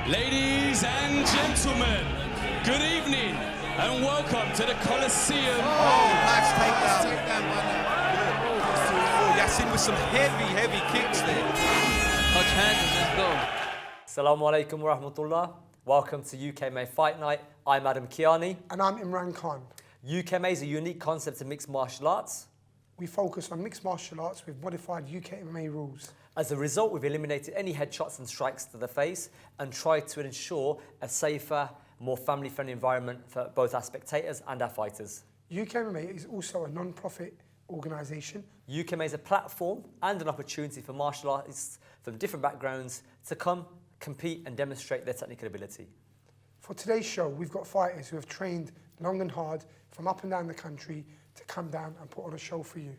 Ladies and gentlemen, good evening and welcome to the Coliseum. Nice takedown. Yassin with some heavy kicks there. Touch hands and let's go. Assalamu alaikum wa rahmatullah. Welcome to UKMMA Fight Night. I'm Adam Kiani. And I'm Imran Khan. UKMMA is a unique concept of mixed martial arts. We focus on mixed martial arts with modified UKMMA rules. As a result, we've eliminated any headshots and strikes to the face and tried to ensure a safer, more family-friendly environment for both our spectators and our fighters. UKMMA is also a non-profit organisation. UKMMA is a platform and an opportunity for martial artists from different backgrounds to come, compete and demonstrate their technical ability. For today's show, we've got fighters who have trained long and hard from up and down the country to come down and put on a show for you.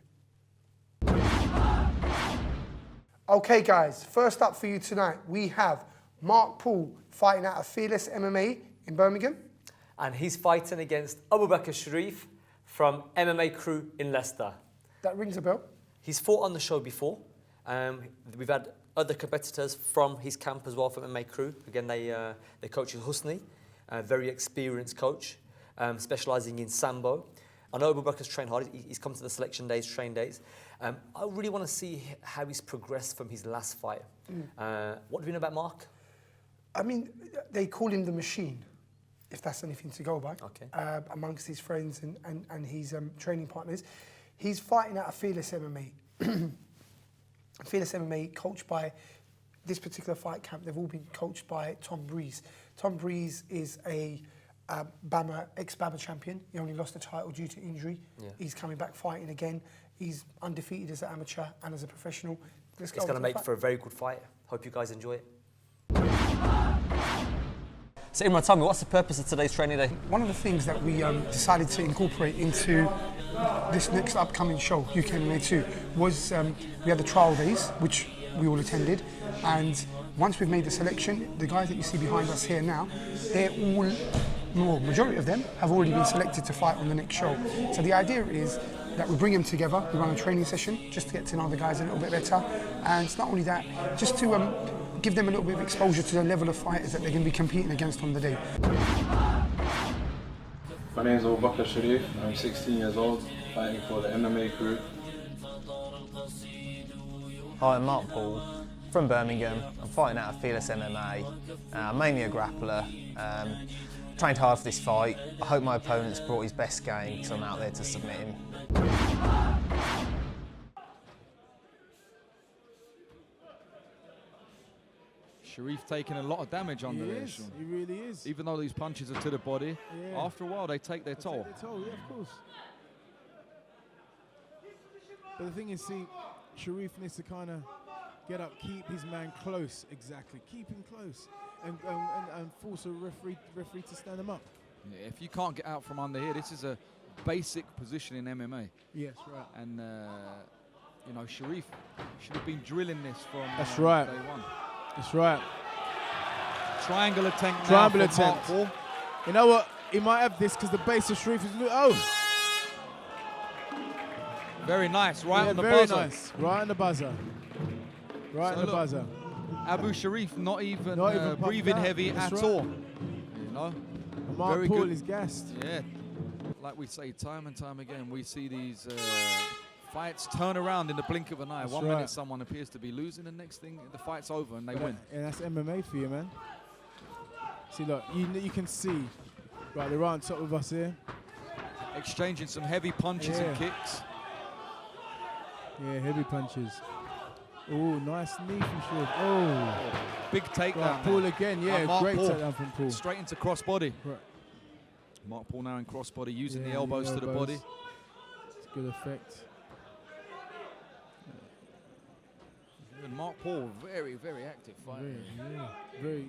Okay guys, first up for you tonight, we have Mark Paul fighting out of Fearless MMA in Birmingham. And he's fighting against Abu Bakr Sharif from MMA Crew in Leicester. That rings a bell. He's fought on the show before. We've had other competitors from his camp as well, from MMA Crew. Again, they coach Husni, a very experienced coach, specialising in Sambo. I know Abu Bakr's trained hard. He's come to the selection days, train days. I really want to see how he's progressed from his last fight. What do we know about Mark? I mean, they call him the Machine, if that's anything to go by, okay. Amongst his friends and his training partners. He's fighting out of Fearless MMA. Fearless MMA, coached by this particular fight camp, they've all been coached by Tom Breeze. Tom Breeze is a ex-BAMMA champion. He only lost the title due to injury. Yeah. He's coming back fighting again. He's undefeated as an amateur and as a professional. It's going to make for a very good fight. Hope you guys enjoy it. So Imran, tell me, what's the purpose of today's training day? One of the things that we decided to incorporate into this next upcoming show, UKMMA 2, was we had the trial days, which we all attended, and once we've made the selection, the guys that you see behind us here now, they're all, well, majority of them have already been selected to fight on the next show. So the idea is that we bring them together, we run a training session just to get to know the guys a little bit better, and it's not only that, just to give them a little bit of exposure to the level of fighters that they're going to be competing against on the day. My name is Abu Bakr Sharif. I'm 16 years old, fighting for the MMA Crew. Hi, I'm Mark Paul from Birmingham. I'm fighting out of Fearless MMA. Mainly a grappler. Trained hard for this fight. I hope my opponent's brought his best game because I'm out there to submit him. Sharif taking a lot of damage under this. He really is. Even though these punches are to the body, after a while they take their toll. Take their toll, yeah, of course. But the thing is, see, Sharif needs to kind of get up, keep his man close, exactly. Keep him close and force a referee to stand him up. Yeah, if you can't get out from under here, this is a basic position in MMA. Yes, right. And, you know, Sharif should have been drilling this from That's right. day one. That's right. Triangle attempt. Triangle attempt. You know what? He might have this because the base of Sharif is. Oh! Very nice. Right on the very buzzer. Nice. Right on the buzzer. Right on the buzzer. Abu Sharif not even breathing out. heavy That's at right. all. You know? Mark very Paul good. is gassed. Yeah. Like we say time and time again, we see these fights turn around in the blink of an eye. That's One right. minute someone appears to be losing, the next thing the fight's over and they win. And that's MMA for you, man. See, look, you can see, right, they're right on top of us here. Exchanging some heavy punches and kicks. Yeah, heavy punches. Oh, nice knee from Sharif. Oh. Big takedown. Right, Paul again, yeah, great takedown from Paul. Straight into crossbody. Right. Mark Paul now in crossbody, using the elbows to the body. It's good effect. And Mark Paul, very, very active fighter. Very.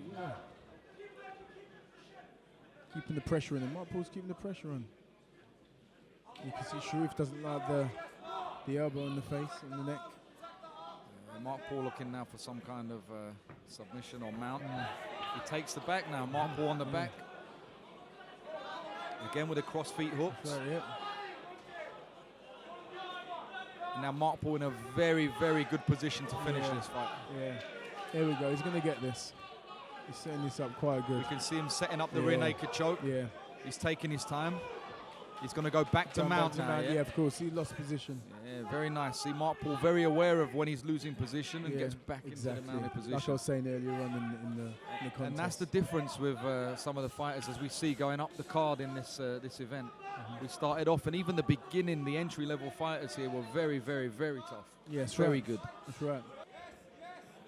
Keeping the pressure in. Mark Paul's keeping the pressure on. You can see Sharif doesn't like the elbow in the face, in the neck. Mark Paul looking now for some kind of submission or mount. He takes the back now. Mark Paul on the back. Again with the cross feet hooks. Right, yeah. Now Mark Paul in a very, very good position to finish this fight. Yeah. There we go. He's going to get this. He's setting this up quite good. We can see him setting up the rear naked choke. Yeah. He's taking his time. He's going to go back to Going mount back to now. mount, yeah, of course. He lost position. Yeah, very nice. See Mark Paul very aware of when he's losing position and Yeah, gets back exactly. into the mounted position. Like I was saying earlier on in the contest. And that's the difference with some of the fighters as we see going up the card in this this event. We started off, and even the beginning, the entry-level fighters here were very, very, very tough. Yeah, that's very right. good. That's right.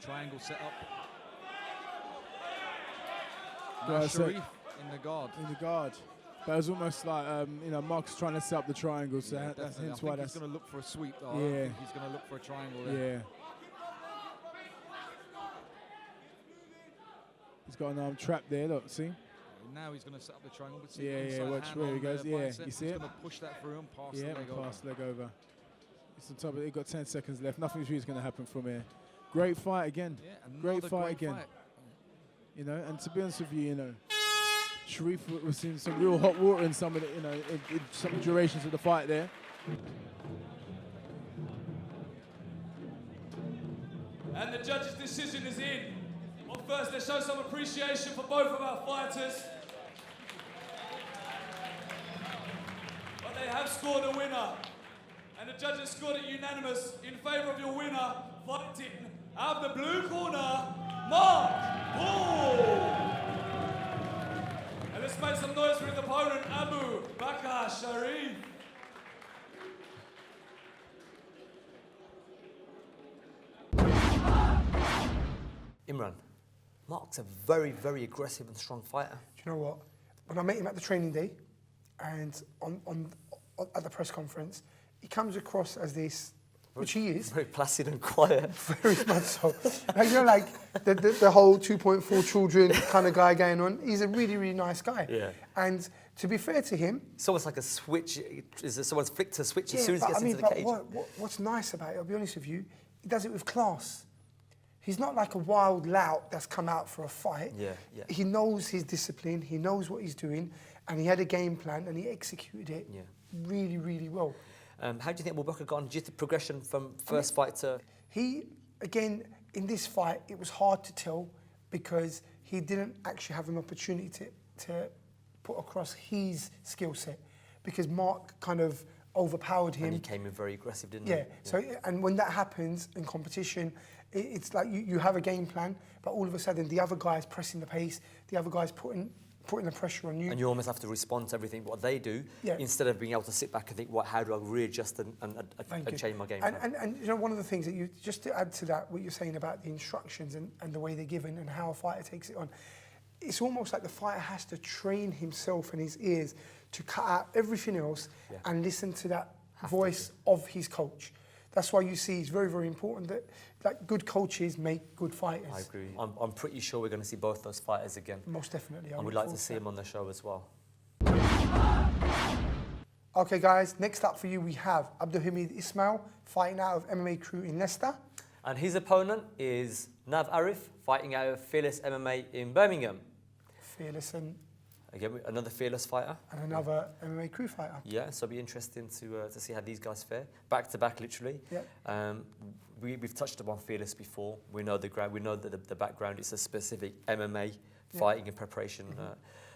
Triangle set up. Well, Now so- Sharif in the guard. In the guard. But it was almost like, you know, Mark's trying to set up the triangle, so Yeah, that's definitely. hence I why think that's... he's going to look for a sweep. Though. I Yeah. don't think he's going to look for a triangle there. Yeah. He's got an arm trap there, look, see? Now he's going to set up the triangle. But see Yeah, the yeah, inside watch hand where he on goes. the Yeah, bicep. you see He's it? going to push that through and pass Yeah, the leg over. pass leg over. It's on top of it. He's got 10 seconds left. Nothing's really going to happen from here. Great fight again. Yeah, Great another fight again. You know, and to be honest with you, you know, Sharif was in some real hot water in some of the, you know, in some durations of the fight there. And the judge's decision is in. But first, let's show some appreciation for both of our fighters. But they have scored a winner. And the judges scored it unanimous in favour of your winner, fighting out of the blue corner, Mark Paul. And let's make some noise for his opponent, Abu Bakr Sharif. Imran, Mark's a very, very aggressive and strong fighter. Do you know what? When I met him at the training day and at the press conference, he comes across as this, which he is. Very placid and quiet. Very much so. Like, you know, like the whole 2.4 children kind of guy going on. He's a really, really nice guy. Yeah. And to be fair to him... It's almost like a switch. Someone's flicked a switch as soon as but he gets I mean, into the but cage. what's nice about it, I'll be honest with you, he does it with class. He's not like a wild lout that's come out for a fight. Yeah, yeah. He knows his discipline, he knows what he's doing, and he had a game plan and he executed it really, really well. How do you think Abu Bakr got on? Just the progression from first fight to... He, again, in this fight, it was hard to tell because he didn't actually have an opportunity to put across his skill set because Mark kind of overpowered him. And he came in very aggressive, didn't he? Yeah. So, and when that happens in competition, it's like you have a game plan, but all of a sudden the other guy's pressing the pace, the other guy's putting the pressure on you. And you almost have to respond to everything what they do instead of being able to sit back and think, how do I readjust and change my game plan? And you know, one of the things that you, just to add to that, what you're saying about the instructions and the way they're given and how a fighter takes it on, it's almost like the fighter has to train himself and his ears to cut out everything else and listen to that voice of his coach. That's why you see it's very, very important that like good coaches make good fighters. I agree. I'm pretty sure we're going to see both those fighters again. Most definitely. And we'd like to see him on the show as well. Okay, guys, next up for you we have Abdulhamid Ismail fighting out of MMA Crew in Leicester. And his opponent is Nav Arif fighting out of Fearless MMA in Birmingham. Fearless and Again, another fearless fighter. And another MMA Crew fighter. Yeah, so it'll be interesting to see how these guys fare. Back to back, literally. Yeah. We've touched upon fearless before. We know the ground. We know that the background is a specific MMA fighting and preparation.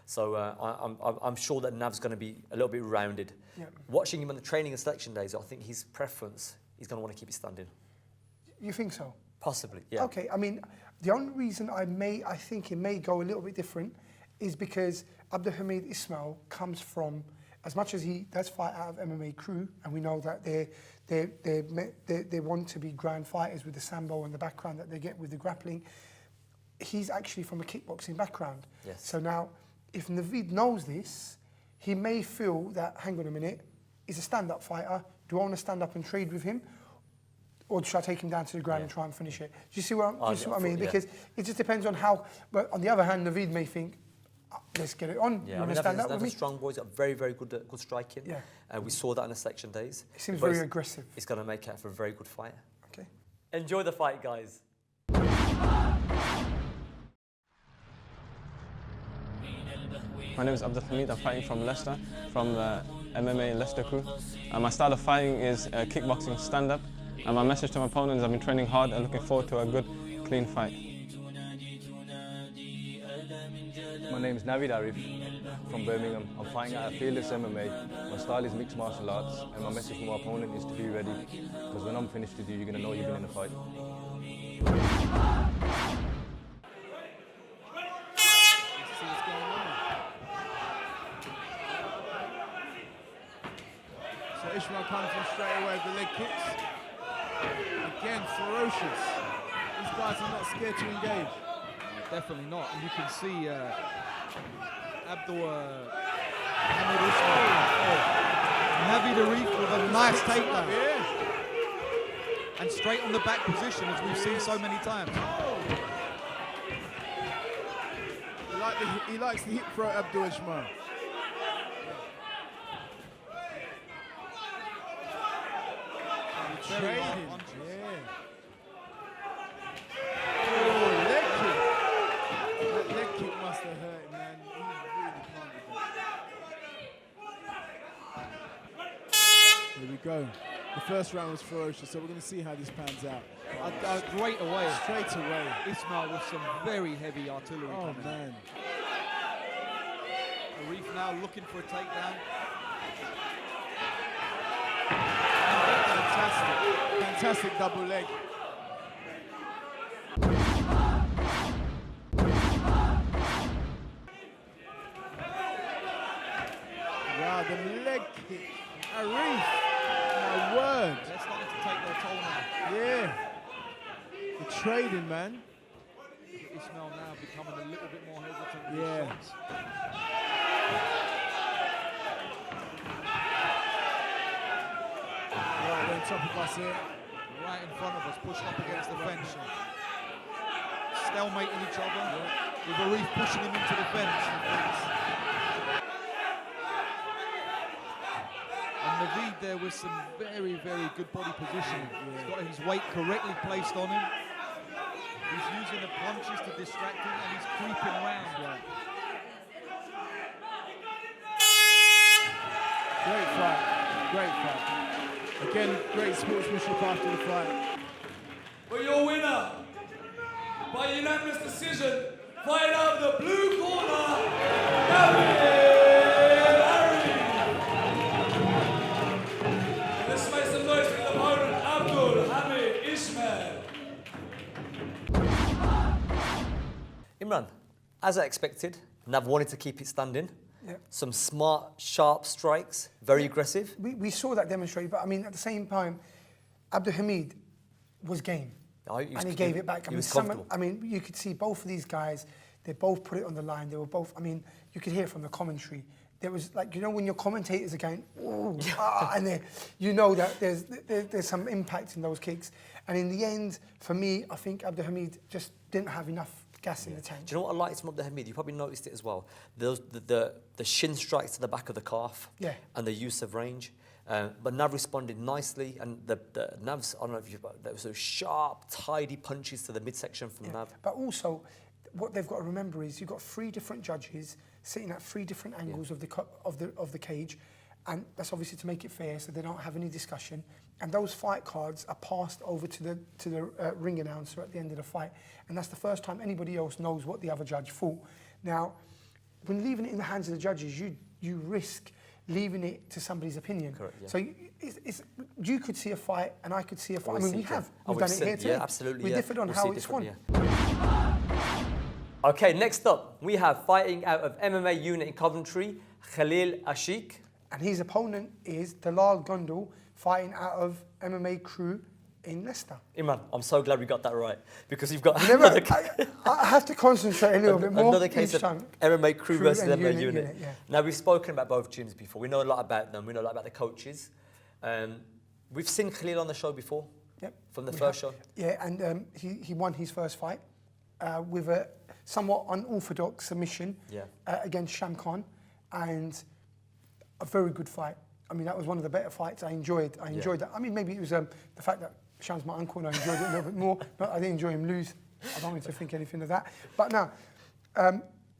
So I'm sure that Nav's going to be a little bit rounded. Yeah. Watching him on the training and selection days, I think his preference, he's going to want to keep it standing. You think so? Possibly, yeah. Okay, I mean, the only reason I think it may go a little bit different is because Abdulhamid Ismail comes from, as much as he does fight out of MMA Crew, and we know that they want to be grand fighters with the sambo and the background that they get with the grappling, he's actually from a kickboxing background. Yes. So now, if Naveed knows this, he may feel that, hang on a minute, he's a stand-up fighter, do I want to stand up and trade with him? Or should I take him down to the ground and try and finish it? Do you see what I mean? Because it just depends on how, but on the other hand, Naveed may think, let's get it on. Yeah, I mean, stand up with me? strong boy. He's got very, very good striking. Yeah. We saw that in the selection days. He seems very aggressive. He's going to make out for a very good fight. Okay. Enjoy the fight, guys. My name is Abdulhamid. I'm fighting from Leicester, from the MMA Leicester Crew. My style of fighting is kickboxing stand-up. And my message to my opponents, I've been training hard and looking forward to a good, clean fight. My name is Navid Arif from Birmingham. I'm fighting out of Fearless MMA. My style is mixed martial arts, and my message for my opponent is to be ready, because when I'm finished with you, you're going to know you've been in a fight. So Ishmael comes in straight away with the leg kicks. Again, ferocious. These guys are not scared to engage. Definitely not. And you can see Navid Arif with a nice takedown. And straight on the back position, as we've seen so many times. He likes the hip throw, Abdul Ishmael. Trading. Yeah. Oh, leg kick. That leg kick must have hurt him, man. He really can't. Here we go. The first round was ferocious, so we're going to see how this pans out. Straight away. Straight away. Ismail with some very heavy artillery. Oh, coming. man. Arif now looking for a takedown. Fantastic double leg. Wow, the leg kick. Arif, my word. They're starting to take their toll now. Yeah. The trading, man. Ismail now becoming a little bit more hesitant with Yeah. his shots. Right, they're on top of us here. Right in front of us, pushed up against the fence. Stalemating each other. With Arif pushing him into the fence. And Navid there with some very, very good body positioning. He's got his weight correctly placed on him. He's using the punches to distract him, and he's creeping around. Great fight. Great fight. Again, great sportsmanship after the fight. But your winner, by unanimous decision, fighting out of the blue corner, Navid Arif. Let's make some noise for the opponent, Abdul Hamid Ismail. Imran, as I expected, Nav wanted to keep it standing. Yep. Some smart, sharp strikes, very aggressive. We saw that demonstrated, but I mean, at the same time, Abdul Hamid was game. And he gave it back. He was comfortable. I mean, you could see both of these guys, they both put it on the line. They were both, I mean, you could hear from the commentary. There was like, you know, when your commentators are going, ooh, and you know that there's some impact in those kicks. And in the end, for me, I think Abdul Hamid just didn't have enough gas in the tank. Do you know what I liked from Abdul Hamid? You probably noticed it as well. The shin strikes to the back of the calf, and the use of range. But Nav responded nicely, and the Nav's, I don't know if you've got those sharp, tidy punches to the midsection from Nav. But also, what they've got to remember is you've got 3 different judges sitting at 3 different angles of the cage, and that's obviously to make it fair, so they don't have any discussion. And those fight cards are passed over to the ring announcer at the end of the fight, and that's the first time anybody else knows what the other judge thought. Now, when leaving it in the hands of the judges, you risk leaving it to somebody's opinion. Correct, yeah. So you could see a fight, and I could see a fight. I mean, we've done it here too. Yeah, absolutely. We differed on how it's won. Okay, next up, we have fighting out of MMA unit in Coventry, Khalil Ashik. And his opponent is Dalal Gondal, fighting out of MMA Crew in Leicester. Imran, I'm so glad we got that right, because you've got I have to concentrate a little bit more. Another case of MMA Crew versus MMA unit. Yeah. Now, we've spoken about both gyms before. We know a lot about them. We know a lot about the coaches. We've seen Khalil on the show before, from the first show. Yeah, and he won his first fight with a somewhat unorthodox submission against Sham Khan, and a very good fight. I mean, that was one of the better fights. I enjoyed that. I mean, maybe it was the fact that Sham's my uncle and I enjoyed it a little bit more, but I didn't enjoy him lose. I don't want to think anything of that. But now,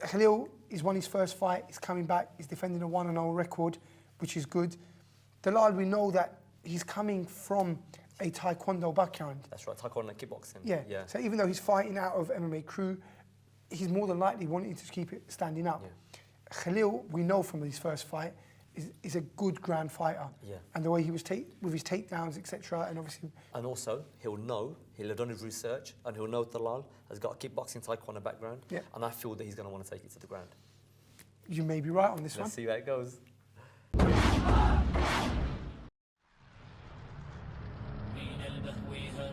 Khalil, he's won his first fight. He's coming back. He's defending a 1-0 record, which is good. Dalal, we know that he's coming from a Taekwondo background. That's right, Taekwondo and kickboxing. Yeah. So even though he's fighting out of MMA Crew, he's more than likely wanting to keep it standing up. Khalil, we know from his first fight, is a good ground fighter. Yeah. And the way he was with his takedowns, etc. And obviously. And also, he'll have done his research, and he'll know Talal has got a kickboxing taekwondo background. Yeah. And I feel that he's going to want to take it to the ground. You may be right on this one. Let's see how it goes.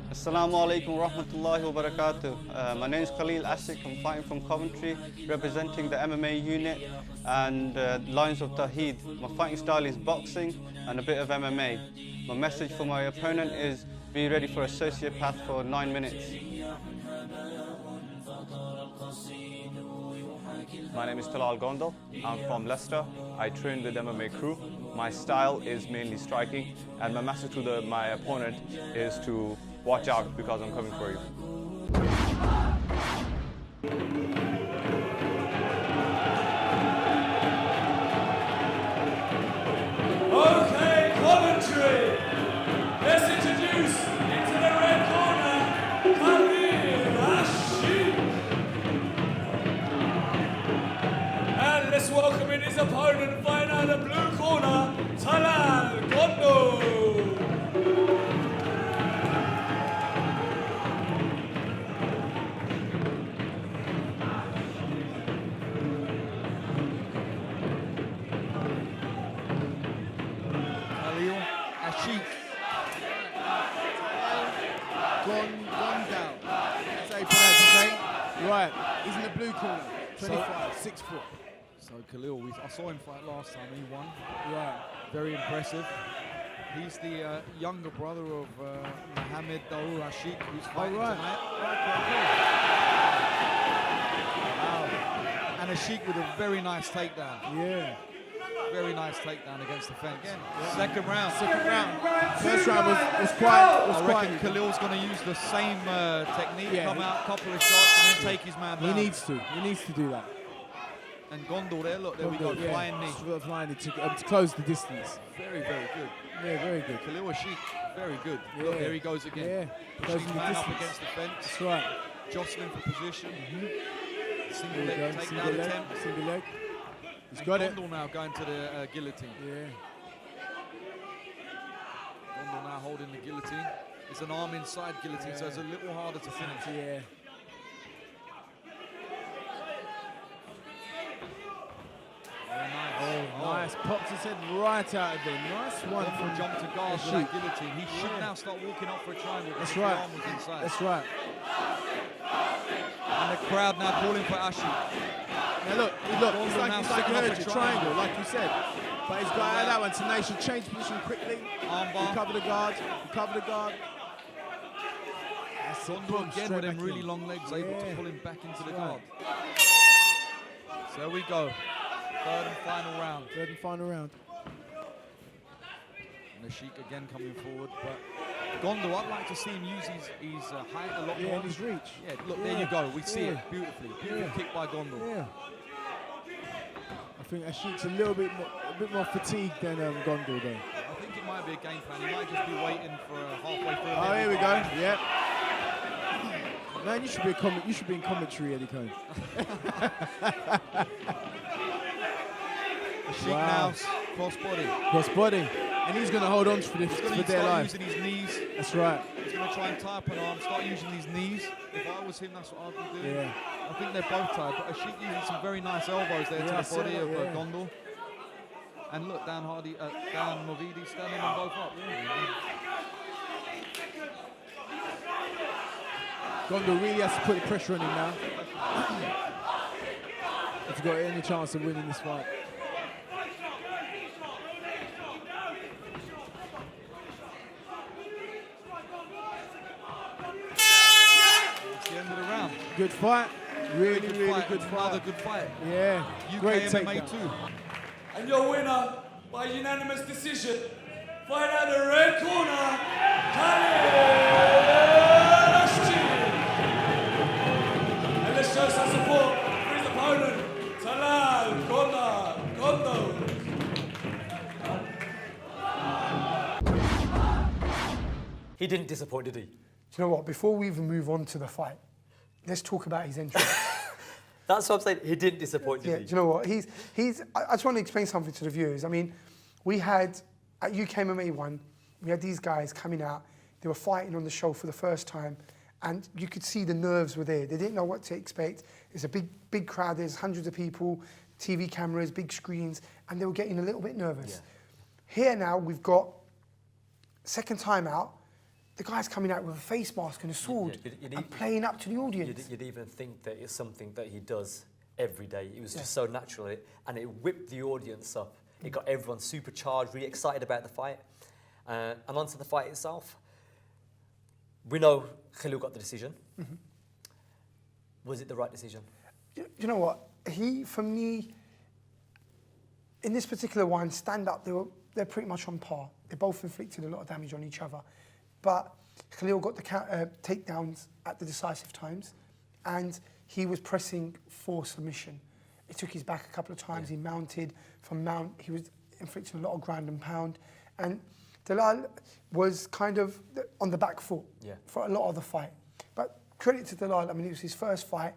Assalamu alaikum wa rahmatullahi wa barakatuh. My name is Khalil Asik. I'm fighting from Coventry, representing the MMA unit and Lions of Tawheed. My fighting style is boxing and a bit of MMA. My message for my opponent is be ready for a sociopath for 9 minutes. My name is Talal Gondal. I'm from Leicester. I train with MMA crew. My style is mainly striking, and my message to my opponent is to watch out because I'm coming for you. Okay, Coventry, let's introduce into the red corner, Khalil Rashid. And let's welcome in his opponent, fighting out the blue corner, Talal Gondo. Gondal. That's how you pronounce his name. Right, he's in the blue corner, 25, 6 foot. So Khalil, I saw him fight last time, he won. Right. Very impressive. He's the younger brother of Mohammed Daoud Ashik, who's fighting tonight. Wow. And Ashik with a very nice takedown. Yeah. Very nice takedown against the fence. Again, second round. First round was quite. I reckon Khalil's going to use the same technique, come out, couple of shots, and then take his man down. He needs to do that. And Gondal there, look, there we go, flying knee. Flying knee to close the distance. Very, very good. Yeah, very good. Khalil Ashik, very good. Yeah. Look, there he goes again. Yeah. Pushing his man up against the fence. That's right. Jostling for position. Single There leg we go. takedown attempt. Single leg. He's And got it. Gondal now going to the guillotine. Yeah. Gondal now holding the guillotine. It's an arm inside guillotine, so it's a little harder to finish. Yeah. Oh, nice. Pops his head right out of there. Nice one from jump to guard with that guillotine. He should now start walking up for a triangle. That's because right. The arm was inside. That's right. And the crowd now calling for Ashik. Now look, it's like now you setting up heard a your triangle, like you said. But he's got out of that one. Tenacious, change position quickly. Armbar. Recover the guard. Recover the guard. That's it. Gondal Boom, again straight with them back really in. long legs, able to pull him back into the guard. Right. So there we go. Third and final round. Third and final round. And Ashik again coming forward, but Gondal, I'd like to see him use his height a lot more. And his reach. Yeah, look, there you go. We see it beautifully. Beautiful kick by Gondal. Yeah. I think Ashik's a little bit more fatigued than Gondal though. I think it might be a game plan. He might just be waiting for halfway through. Oh, here we go. Yep. Man, you should be in commentary, Eddie Cohn. Ashik now cross body. Cross body. And he's going to hold on for this for their life. Using his knees. That's right. He's going to try and tie up an arm, start using his knees. If I was him, that's what I'd be doing. Yeah. I think they're both tied, but Ashik using some very nice elbows there to the body of Gondal. And look, Dan Movidi standing them both up. Gondal really has to put the pressure on him now. If he's got any chance of winning this fight. It's the end of the round. Good fight. Really good fight. Another good fight. Yeah. Great UKMMA takedown. 2. And your winner by unanimous decision, fight out the red corner, Khalil Rashid. And let's show some support for his opponent, Talal Gondo. He didn't disappoint, did he? Do you know what? Before we even move on to the fight, let's talk about his entrance. That's what I'm saying. He didn't disappoint you. Yeah, do you know what? I just want to explain something to the viewers. I mean, we had, at UKMMA 1, we had these guys coming out. They were fighting on the show for the first time. And you could see the nerves were there. They didn't know what to expect. It's a big crowd. There's hundreds of people, TV cameras, big screens, and they were getting a little bit nervous. Yeah. Here now, we've got, second time out, the guy's coming out with a face mask and a sword and playing up to the audience. You'd even think that it's something that he does every day. It was just so natural, and it whipped the audience up. It got everyone supercharged, really excited about the fight. And onto the fight itself. We know Khalil got the decision. Mm-hmm. Was it the right decision? You know what? For me, in this particular one, stand up, they're pretty much on par. They both inflicted a lot of damage on each other. But Khalil got the takedowns at the decisive times, and he was pressing for submission. It took his back a couple of times. He mounted from mount. He was inflicting a lot of ground and pound. And Dalal was kind of on the back foot for a lot of the fight. But credit to Dalal, I mean, it was his first fight.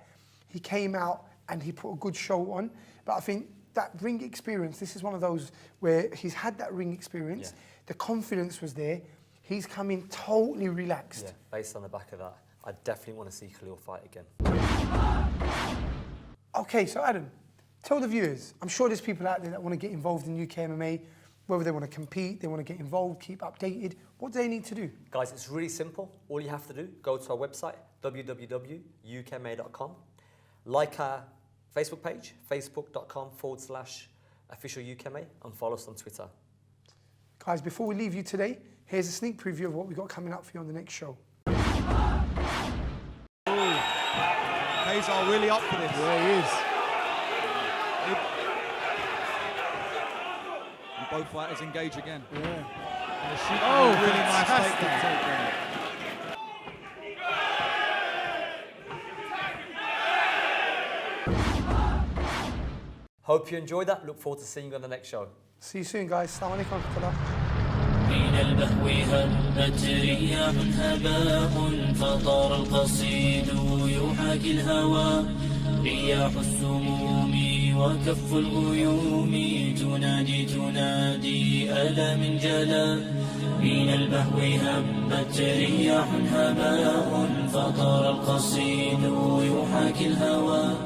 He came out and he put a good show on. But I think that ring experience, this is one of those where he's had that ring experience. Yeah. The confidence was there. He's come in totally relaxed. Yeah, based on the back of that, I definitely want to see Khalil fight again. Okay, so Adam, tell the viewers, I'm sure there's people out there that want to get involved in UKMMA, whether they want to compete, they want to get involved, keep updated. What do they need to do? Guys, it's really simple. All you have to do, go to our website, www.ukma.com. Like our Facebook page, facebook.com/official UKMA, and follow us on Twitter. Guys, before we leave you today, here's a sneak preview of what we've got coming up for you on the next show. Hazar really up for this. Yeah, he is. And both fighters engage again. Yeah. Oh, really nice takedown. Hope you enjoyed that. Look forward to seeing you on the next show. See you soon, guys. Assalamu alaikum. من البهو هبت رياح هباء فطار القصيد يحاكي الهوى رياح السموم وكف الغيوم تنادي ألا من جلا من البهو هبت رياح هباء فطار القصيد يحاكي الهوى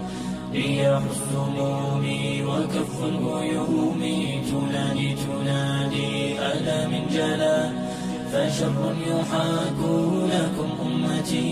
رياح السموم وكف الغيوم تنادي ألا من جلا فشر يحاك لكم أمتي